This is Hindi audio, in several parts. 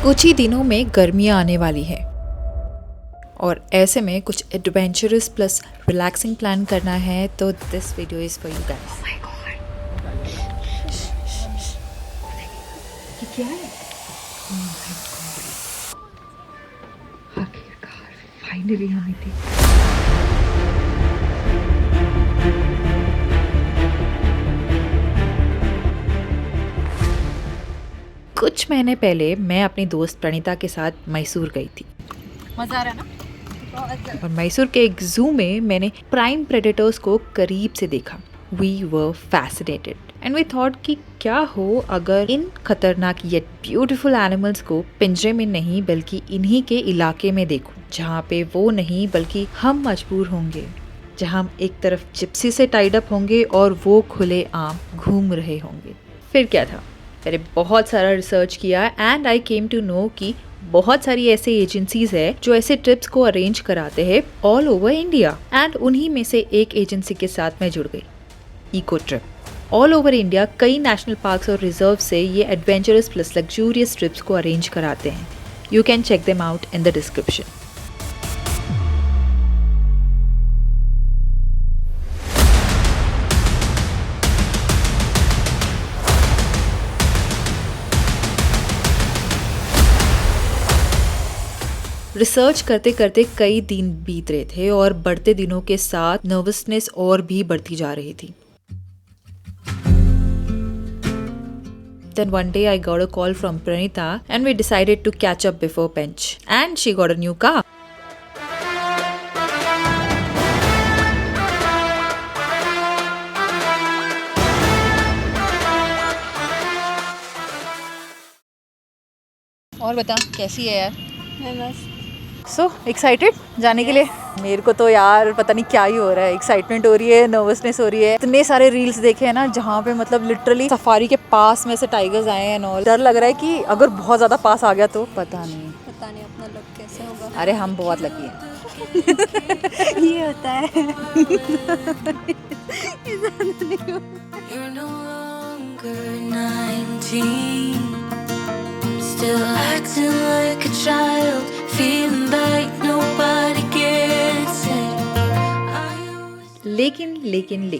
कुछ ही दिनों में गर्मियाँ आने वाली है और ऐसे में कुछ एडवेंचरस प्लस रिलैक्सिंग प्लान करना है, तो this video is for you guys. ये क्या है? आखिरकार फाइनली हमें थी। कुछ महीने पहले मैं अपनी दोस्त प्रणीता के साथ मैसूर गई थी। मज़ा आ रहा है ना? और मैसूर के एक जू में मैंने प्राइम प्रेडेटर्स को करीब से देखा। We were fascinated and we thought कि क्या हो अगर इन खतरनाक येट ब्यूटीफुल एनिमल्स को पिंजरे में नहीं बल्कि इन्हीं के इलाके में देखूं, जहाँ पे वो नहीं बल्कि हम मजबूर होंगे, जहाँ हम एक तरफ जिप्सी से टाइड अप होंगे और वो खुले आम घूम रहे होंगे। फिर क्या था, मैंने बहुत सारा रिसर्च किया and I came to know कि बहुत सारी ऐसे एजेंसीज है जो ऐसे ट्रिप्स को अरेंज कराते हैं ऑल ओवर इंडिया। एंड उन्हीं में से एक एजेंसी के साथ मैं जुड़ गई, eco trip. All over India कई नेशनल पार्क्स और रिजर्व से ये एडवेंचरस प्लस लग्जूरियस ट्रिप्स को अरेंज कराते हैं। You can check them out in the description. Research करते करते कई दिन बीत रहे थे और बढ़ते दिनों के साथ नर्वसनेस और भी बढ़ती जा रही थी। Then one day I got a call from Pranita and we decided to catch up before Pench. And she got a new car. और बता कैसी है यार? मैं बस सो एक्साइटेड जाने के लिए? मेरे को तो यार पता नहीं क्या ही हो रहा है, एक्साइटमेंट हो रही है, नर्वसनेस हो रही है। इतने सारे रील्स देखे हैं ना जहाँ पे मतलब लिटरली सफारी के पास में से टाइगर्स आए हैं और डर लग रहा है कि अगर बहुत ज्यादा पास आ गया तो पता नहीं अपना लक कैसे होगा। अरे हम बहुत लकी हैं। ये होता है। You're no longer 19, still acting like a child, feeling like nobody gets it. लेकिन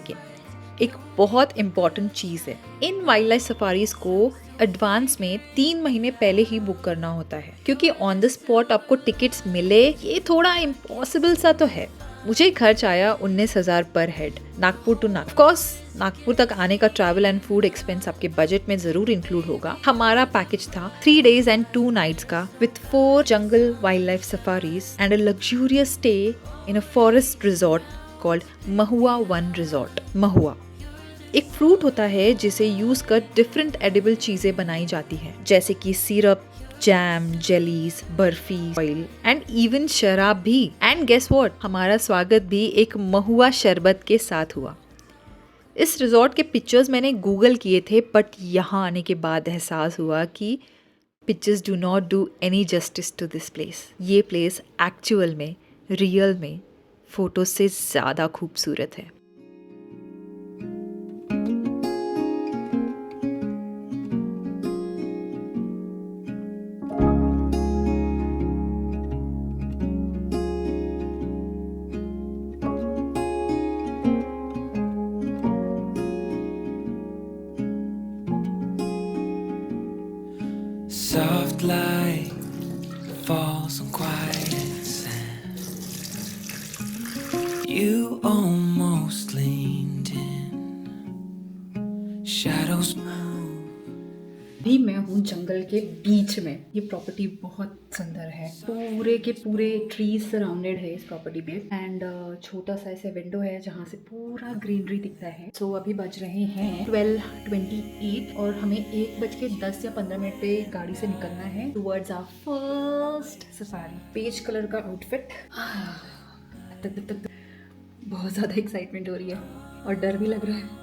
एक बहुत इम्पॉर्टेंट चीज़ है, इन वाइल्ड लाइफ सफारीज को एडवांस में 3 महीने पहले ही बुक करना होता है, क्योंकि ऑन द स्पॉट आपको टिकट्स मिले ये थोड़ा इम्पॉसिबल सा तो है। मुझे खर्च आया 19,000 पर हेड, नागपुर टू नागपुर तक आने का ट्रैवल एंड फूड एक्सपेंस आपके बजट में जरूर इंक्लूड होगा। हमारा पैकेज था 3 days and 2 nights का, with 4 jungle wildlife safaris and a luxurious stay in a forest resort called Mahua Van resort. महुआ एक फ्रूट होता है जिसे यूज कर डिफरेंट एडिबल चीजें बनाई जाती हैं, जैसे कि syrup, jam, jellies, barfi, oil and even शराब भी। एंड गेस व्हाट, हमारा स्वागत भी एक महुआ शरबत के साथ हुआ। इस रिजॉर्ट के पिक्चर्स मैंने गूगल किए थे, बट यहाँ आने के बाद एहसास हुआ कि pictures do not do any justice to this place. ये प्लेस एक्चुअल में, रियल में फोटो से ज़्यादा खूबसूरत है। Soft light falls on quiet sand. You almost leaned in. Shadows move. भी मैं हूँ जंगल के बीच में। ये प्रॉपर्टी बहुत सुंदर है, पूरे के पूरे ट्रीज सराउंडेड है इस प्रॉपर्टी पे। एंड छोटा सा ऐसे विंडो है जहाँ से पूरा ग्रीनरी दिखता है। सो अभी बज रहे हैं 12:28 और हमें 1:10 या 15 मिनट पे गाड़ी से निकलना है towards our first safari. Beige colour का आउटफिट, बहुत ज़्यादा एक्साइटमेंट हो रही है और डर भी लग रहा है।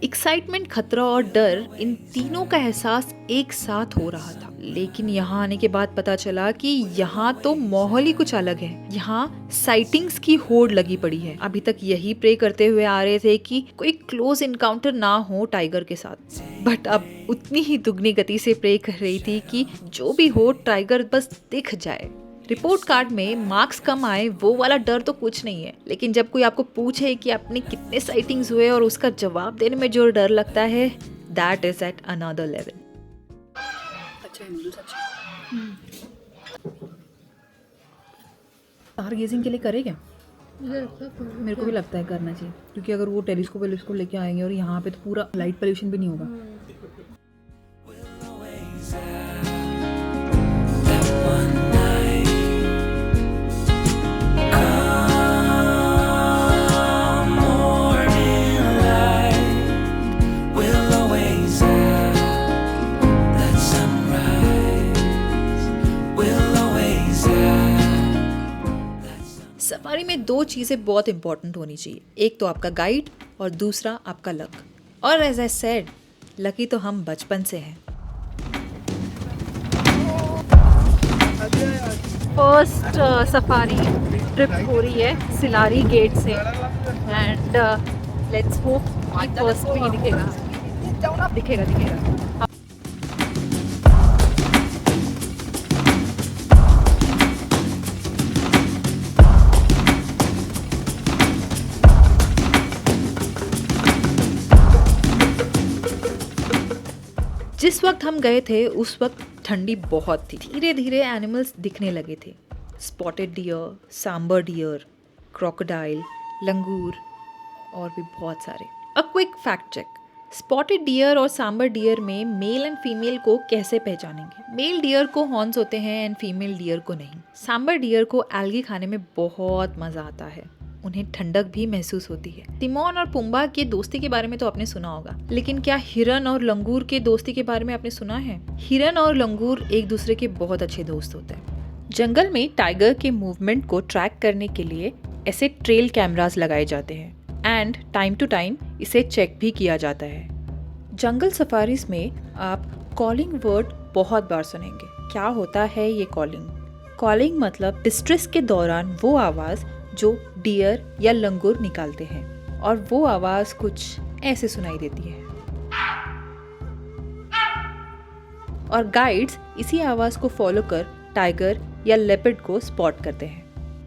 एक्साइटमेंट, खतरा और डर, इन तीनों का एहसास एक साथ हो रहा था। लेकिन यहाँ आने के बाद पता चला कि यहाँ तो माहौल ही कुछ अलग है। यहाँ साइटिंग्स की होड़ लगी पड़ी है। अभी तक यही प्रे करते हुए आ रहे थे कि कोई क्लोज इनकाउंटर ना हो टाइगर के साथ, बट अब उतनी ही दुगनी गति से प्रे कर रही थी कि जो भी हो टाइगर बस दिख जाए। रिपोर्ट कार्ड में मार्क्स कम आए वो वाला डर तो कुछ नहीं है, लेकिन जब कोई आपको पूछे कि आपने कितने साइटिंग्स हुए और उसका जवाब देने में जो डर लगता है, that is at another level. Star gazing के लिए करे क्या? मेरे को भी लगता है करना चाहिए, क्योंकि अगर वो टेलीस्कोप लेके आएंगे और यहाँ पे तो पूरा लाइट पोल्यूशन भी नहीं होगा। that one night. Come morning light, we'll always have that sunrise. We'll always have that sun. Safari में दो चीज़ें बहुत इंपॉर्टेंट होनी चाहिए, एक तो आपका गाइड और दूसरा आपका लक। और एज आई सेड, लकी तो हम बचपन से हैं। फर्स्ट सफारी ट्रिप हो रही है सिलारी गेट से, एंड लेट्स होप कि फर्स्ट में ही दिखेगा। जिस वक्त हम गए थे उस वक्त ठंडी बहुत थी। धीरे धीरे एनिमल्स दिखने लगे थे, spotted deer, sambar deer, crocodile, langur और भी बहुत सारे। A quick fact check, spotted deer और सांबर डियर में मेल एंड फीमेल को कैसे पहचानेंगे? मेल डियर को हॉर्न्स होते हैं एंड फीमेल डियर को नहीं। सांबर डियर को एल्गी खाने में बहुत मजा आता है, उन्हें ठंडक भी महसूस होती है। तिमोन और पुम्बा के दोस्ती के बारे में तो आपने सुना होगा, लेकिन क्या हिरन और लंगूर के दोस्ती के बारे में आपने सुना है? हिरन और लंगूर एक दूसरे के बहुत अच्छे दोस्त होते हैं। जंगल में टाइगर के मूवमेंट को ट्रैक करने के लिए ऐसे ट्रेल कैमरास लगाए जाते हैं एंड टाइम टू टाइम इसे चेक भी किया जाता है। जंगल सफारीज में आप कॉलिंग वर्ड बहुत बार सुनेंगे। क्या होता है ये कॉलिंग? कॉलिंग मतलब डिस्ट्रेस के दौरान वो आवाज़ जो डियर या लंगूर निकालते हैं, और वो आवाज़ कुछ ऐसे सुनाई देती है। और गाइड्स इसी आवाज़ को फॉलो कर टाइगर या लेपर्ड को स्पॉट करते हैं।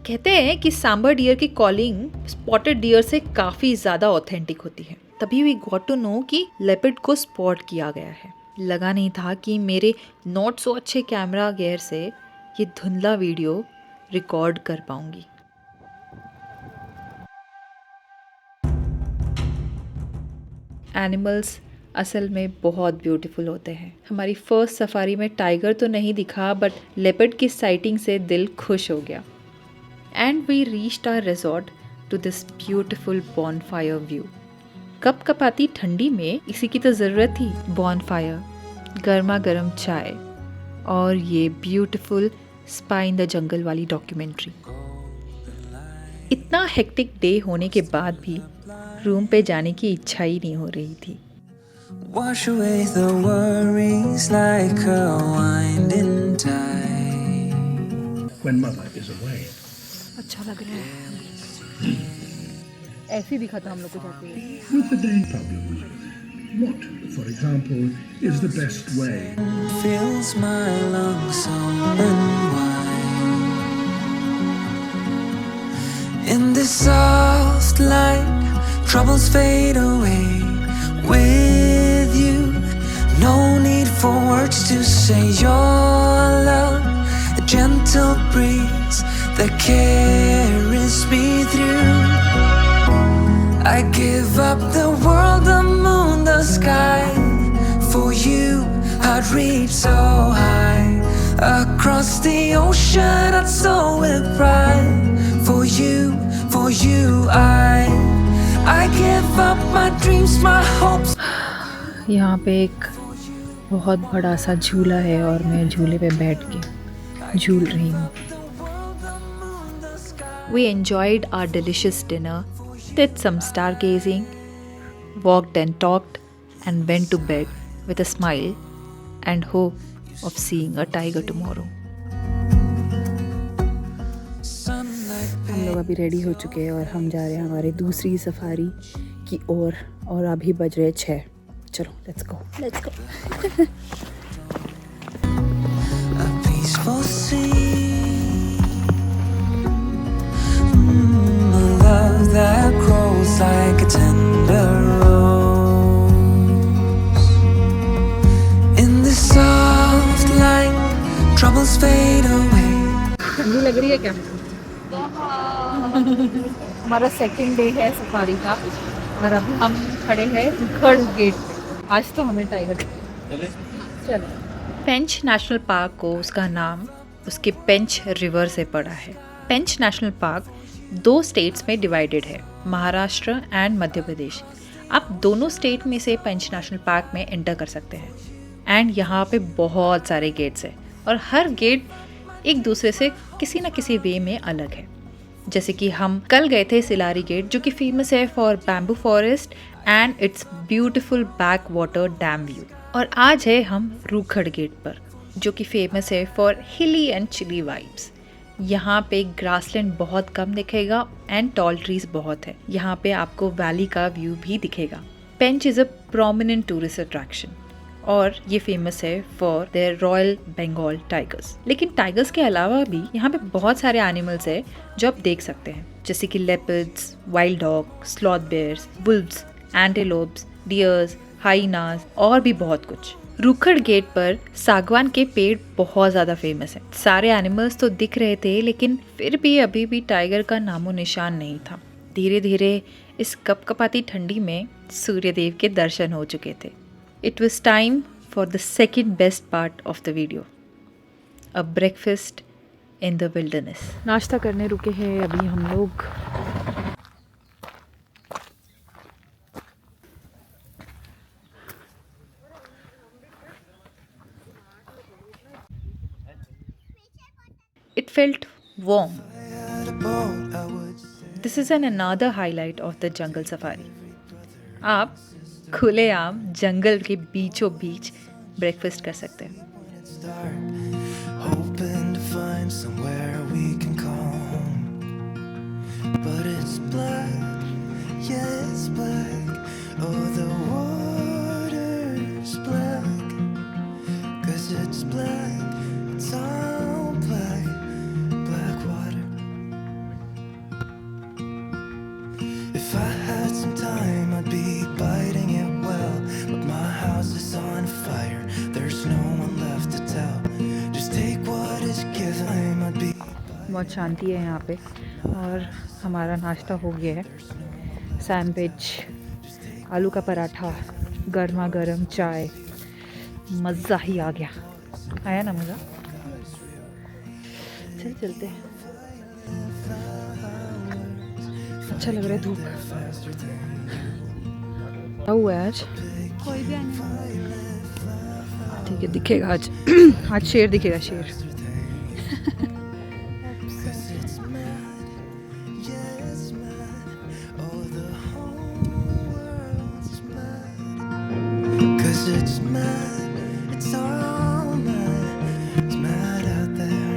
कहते हैं कि सांबर डियर की कॉलिंग स्पॉटेड डियर से काफ़ी ज़्यादा ऑथेंटिक होती है। तभी वी गॉट टू नो कि लेपर्ड को स्पॉट किया गया है। लगा नहीं था कि मेरे नॉट सो अच्छे कैमरा गियर से ये धुंधला वीडियो रिकॉर्ड कर पाऊंगी। एनिमल्स असल में बहुत ब्यूटीफुल होते हैं। हमारी फर्स्ट सफारी में टाइगर तो नहीं दिखा, बट लेपर्ड की साइटिंग से दिल खुश हो गया। And we reached our resort to this beautiful bonfire view. कपकपाती ठंडी में इसी की तो ज़रूरत थी। बॉनफायर, गर्मा गर्म चाय और ये beautiful spy in the jungle वाली डॉक्यूमेंट्री। इतना हेक्टिक डे होने के बाद भी रूम पे जाने की इच्छा ही नहीं हो रही थी। Wash away the worries like a winding tide. When mother is away. अच्छा लग रहा है। ऐसे ही दिखा था हम लोग को जाते हुए। With the day problems, what, for example, is the best way? Fills my lungs open wide. In this soft light, troubles fade away with you. No need for words to say your love. A gentle breeze that carries me through. I give up the world, the moon, the sky. For you, I'd reach so high. Across the ocean, I'd soar with pride. For you, I give up my dreams, my hopes. यहाँ पे एक बहुत बड़ा सा झूला है और मैं झूले पे बैठ के झूल रही हूँ। We enjoyed our delicious dinner, did some stargazing, walked and talked, and went to bed with a smile and hope of seeing a tiger tomorrow. हम लोग अभी रेडी हो चुके हैं और हम जा रहे हैं हमारी दूसरी सफारी की ओर और अभी बज रहे 6। चलो let's go. A peaceful sea, a love that grows like a tender rose. In the soft light, troubles fade away. ठंडी लग रही है क्या? हमारा सेकंड डे है सफारी का और अब हम खड़े हैं खड़ गेट पे। आज तो हमें टाइगर चलो। पेंच नेशनल पार्क को उसका नाम उसके पेंच रिवर से पड़ा है। पेंच नेशनल पार्क 2 स्टेट्स में डिवाइडेड है, महाराष्ट्र एंड मध्य प्रदेश। आप दोनों स्टेट में से पेंच नेशनल पार्क में एंटर कर सकते हैं एंड यहाँ पे बहुत सारे गेट्स हैं और हर गेट एक दूसरे से किसी न किसी वे में अलग है। जैसे कि हम कल गए थे सिलारी गेट जो कि फेमस है for bamboo forest and it's beautiful back water dam view, और आज है हम रूखड़ गेट पर जो कि फेमस है फॉर हिली एंड चिली वाइब्स। यहाँ पे ग्रासलैंड बहुत कम दिखेगा एंड टॉल ट्रीज बहुत है। यहाँ पे आपको वैली का व्यू भी दिखेगा। Pench is a prominent tourist attraction और ये फेमस है for their royal Bengal tigers. लेकिन टाइगर्स के अलावा भी यहाँ पे बहुत सारे एनिमल्स है जो आप देख सकते हैं, जैसे कि leopards, wild dog, sloth bears, wolves, antelopes, deers, hyenas और भी बहुत कुछ। रूखड़ गेट पर सागवान के पेड़ बहुत ज़्यादा फेमस है। सारे एनिमल्स तो दिख रहे थे लेकिन फिर भी अभी भी टाइगर का नामो निशान नहीं था। धीरे धीरे इस कपकपाती ठंडी में सूर्यदेव के दर्शन हो चुके थे। It was time for the second best part of the video, a breakfast in the wilderness. नाश्ता करने रुके हैं अभी हम लोग। It felt warm. Had a boat, I would say. This is another highlight of the jungle safari. आप खुलेआम जंगल के बीचों बीच ब्रेकफास्ट कर सकते हैं। It's dark, hoping to find somewhere we can call home. But it's black, yeah, it's black. Oh, the water's black. 'Cause it's black, it's all black, black water. If I had some time, I'd be biting it well. But my house is on fire, there's no one left to tell. Just take what is given, I'd be. बहुत शांति है यहाँ पे और हमारा नाश्ता हो गया है। सैंडविच, आलू का पराठा, गर्मा गर्म चाय, मज़ा ही आ गया। आया ना मज़ा? चलते हैं। अच्छा लग रहा है धूप। क्या हुआ है आज? कोई भी आने ठीक है दिखेगा आज। आज शेर दिखेगा, शेर। Cause it's mad, it's all mad, it's mad out there.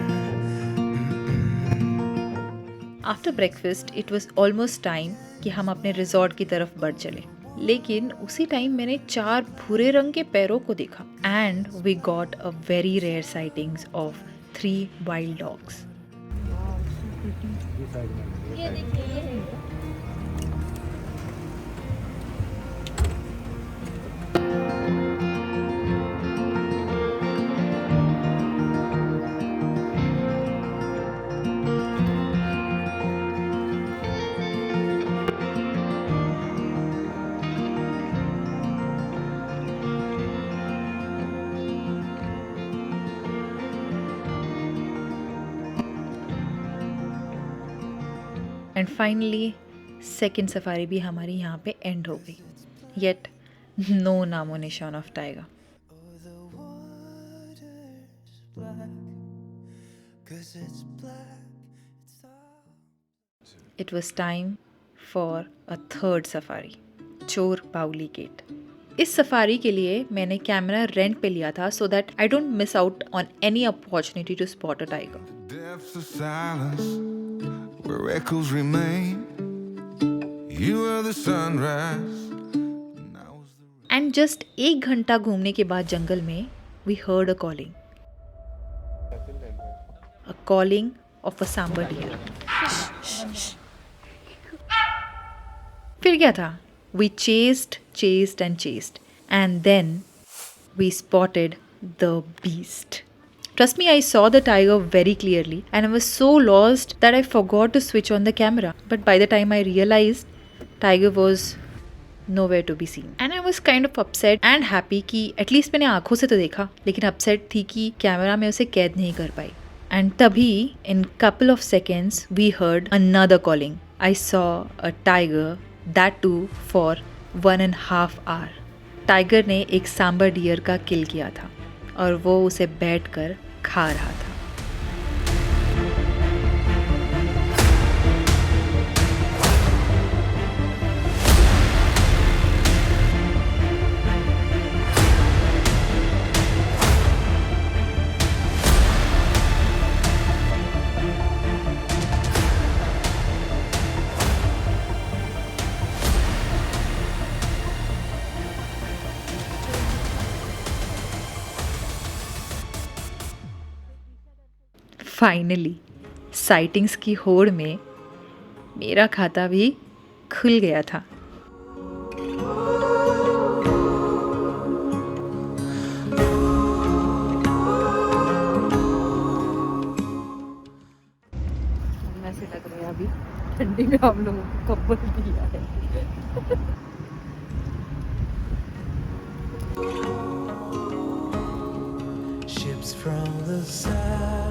After breakfast it was almost time कि हम अपने रिजॉर्ट की तरफ बढ़ चले। लेकिन उसी टाइम मैंने 4 भूरे रंग के पैरों को देखा and we got a very rare sightings of 3 wild dogs. And finally second safari भी हमारी यहाँ पे एंड हो गई। येट नो नामो निशान of tiger. Cause it's black, it's all. It was time for a third safari मैच्योर बाउली गेट। इस सफारी के लिए मैंने कैमरा रेंट पे लिया था so that I don't miss out on any opportunity to spot a tiger. Depths of silence where echoes remain. You were the sunrise. And I was the and just 1 घंटा घूमने के बाद जंगल में we heard a calling of a sambar deer. फिर क्या था? We chased and then we spotted the beast. Trust me, I saw the tiger very clearly and I was so lost that I forgot to switch on the camera. But by the time I realized, tiger was nowhere to be seen. And I was kind of upset and happy कि at least मैंने आँखों से तो देखा, लेकिन upset थी कि कैमरा में उसे कैद नहीं कर पाई। And तभी in couple of seconds we heard another calling. I saw a tiger, that too for 1.5 hours. Tiger ने एक सांबर डियर का किल किया था और वो उसे बैठकर खा रहा था। फाइनली साइटिंग्स की होड़ में मेरा खाता भी खुल गया था। ऐसे लग रहा है अभी ठंडी में हम लोगों को कंबल दिया है। Ships from the south.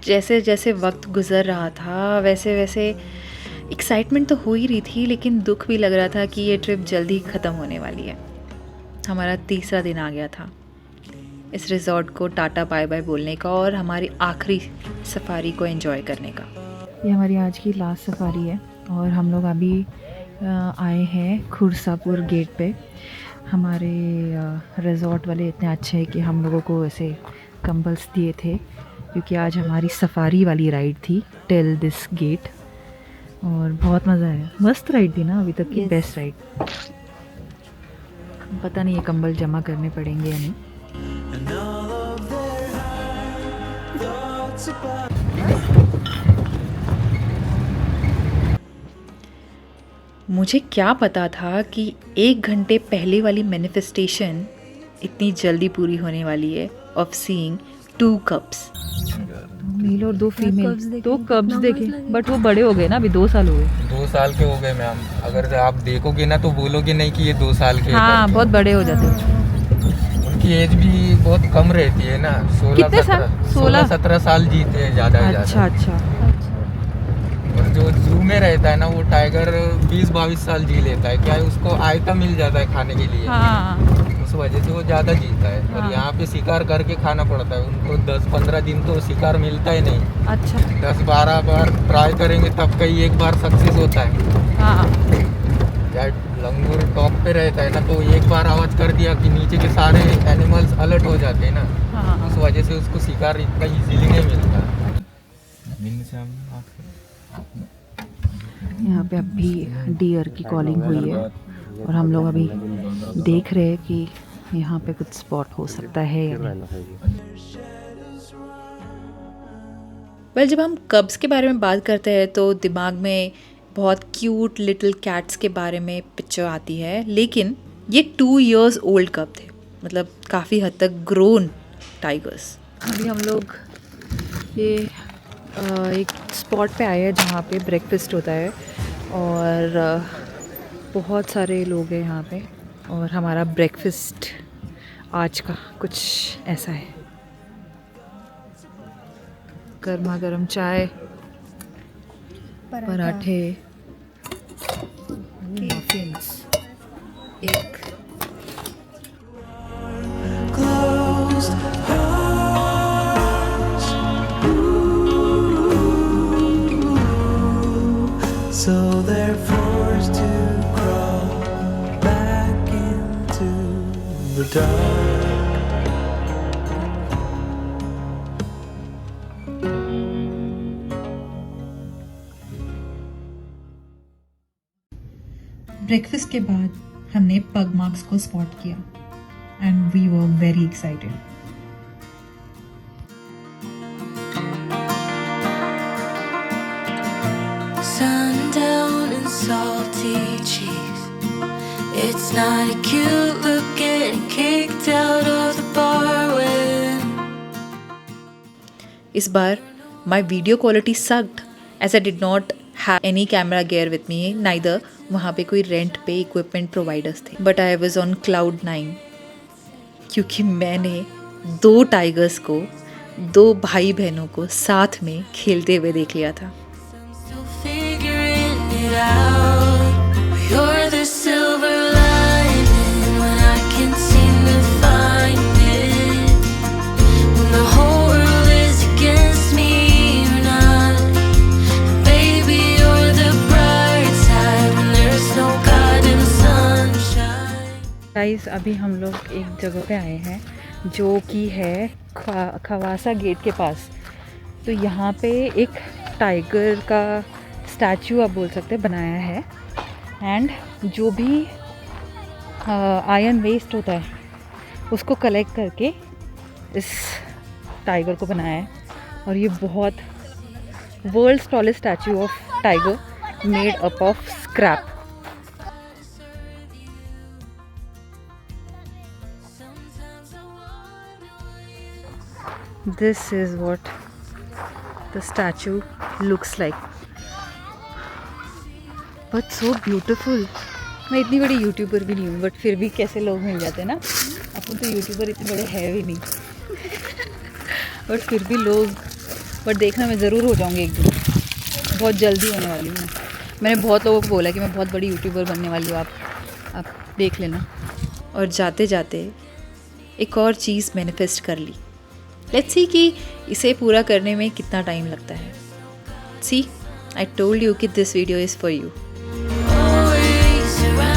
जैसे जैसे वक्त गुजर रहा था वैसे वैसे एक्साइटमेंट तो हो ही रही थी, लेकिन दुख भी लग रहा था कि ये ट्रिप जल्दी ख़त्म होने वाली है। हमारा 3रा दिन आ गया था इस रिजॉर्ट को टाटा बाय बाय बोलने का और हमारी आखिरी सफारी को एंजॉय करने का। ये हमारी आज की लास्ट सफारी है और हम लोग अभी आए हैं खुरसापुर गेट पे। हमारे रिजॉर्ट वाले इतने अच्छे हैं कि हम लोगों को ऐसे कंबल्स दिए थे, क्योंकि आज हमारी सफारी वाली राइड थी टेल दिस गेट और बहुत मज़ा आया। मस्त राइड थी ना, अभी तक की बेस्ट राइड। पता नहीं ये कंबल जमा करने पड़ेंगे या नहीं। And all of their high thoughts about मुझे क्या पता था कि 1 घंटे पहले वाली मैनिफेस्टेशन इतनी जल्दी पूरी होने वाली है ऑफ सीइंग 2 कप्स। मेल और 2 फीमेल, कब्स देखे, 2 कब्स numbers देखे, लगे। बट वो बड़े हो गए ना, अभी 2 साल हो गए। 2 साल के हो गए मैम। अगर आप देखोगे ना तो बोलोगे नहीं कि ये 2 साल के हैं हाँ, करके। बहुत बड़े हो जाते हैं। उनकी एज भी बहुत कम रहती है ना, 16 कितने साल? 17 साल जीते हैं ज़्यादा से अच्छा ज़्यादा। अच्छा। और जो जू में रहता है ना वो टाइगर 20-22 साल जी लेता है। क्या है, उसको आयता मिल जाता है खाने के लिए, हाँ उस वजह से वो ज़्यादा जीता है। हाँ। और यहाँ पे शिकार करके खाना पड़ता है उनको। 10-15 दिन तो शिकार मिलता ही नहीं। अच्छा 10-12 बार ट्राई करेंगे तब कहीं एक बार सक्सेस होता है। हाँ या लंगूर टॉप पे रहता है ना, तो एक बार आवाज़ कर दिया कि नीचे के सारे एनिमल्स अलर्ट हो जाते हैं ना, हाँ उस वजह से उसको शिकार इतना इजीली नहीं मिलता। यहाँ पे अभी डियर की कॉलिंग हुई है और हम लोग अभी देख रहे हैं कि यहाँ पे कुछ स्पॉट हो सकता है या नहीं। वेल, जब हम कब्स के बारे में बात करते हैं तो दिमाग में बहुत क्यूट लिटिल कैट्स के बारे में पिक्चर आती है, लेकिन ये 2 years ओल्ड कब थे, मतलब काफ़ी हद तक ग्रोन टाइगर्स। अभी हम लोग ये एक स्पॉट पे आए हैं जहाँ पे ब्रेकफास्ट होता है और बहुत सारे लोग हैं यहाँ पे और हमारा ब्रेकफास्ट आज का कुछ ऐसा है। गर्मा गर्म चाय, पराठे, मफिन्स, एक closed hearts. So they're forced to the dark. Breakfast के बाद हमने पग मार्क्स को स्पॉट किया and we were very excited. Sundown and salty cheese. It's not a cute look getting kicked out of the bar when इस बार my video quality sucked as I did not have any camera gear with me, neither वहाँ पे कोई रेंट पे इक्विपमेंट प्रोवाइडर्स थे। But I was on cloud 9 क्योंकि मैंने 2 टाइगर्स को, 2 भाई बहनों को साथ में खेलते हुए देख लिया था। still figuring it out. You're the silver lining when I can't seem to find it. When the whole world is against me, you're not. Baby, you're the bright side when there's no God in the sunshine. Guys अभी हम लोग एक जगह पे आए हैं जो कि है खवासा गेट के पास। तो यहाँ पे एक टाइगर का स्टैचू आप बोल सकते हैं बनाया है एंड जो भी आयरन वेस्ट होता है उसको कलेक्ट करके इस टाइगर को बनाया है। और ये बहुत world's tallest statue of tiger made up of scrap. This is what the statue looks like. But so beautiful. मैं इतनी बड़ी यूट्यूबर भी नहीं हूँ बट फिर भी कैसे लोग मिल जाते हैं ना। अपन तो यूट्यूबर इतने बड़े है भी नहीं बट फिर भी लोग। बट देखना मैं ज़रूर हो जाऊँगी एक दिन, बहुत जल्दी होने वाली हूँ। मैंने बहुत लोगों को बोला कि मैं बहुत बड़ी यूट्यूबर बनने वाली हूँ, आप देख लेना। और जाते जाते एक और चीज़ मैनिफेस्ट कर ली। लेट्स सी कि इसे पूरा करने में कितना टाइम लगता है। सी, आई टोल्ड यू कि this video is for you. Always around.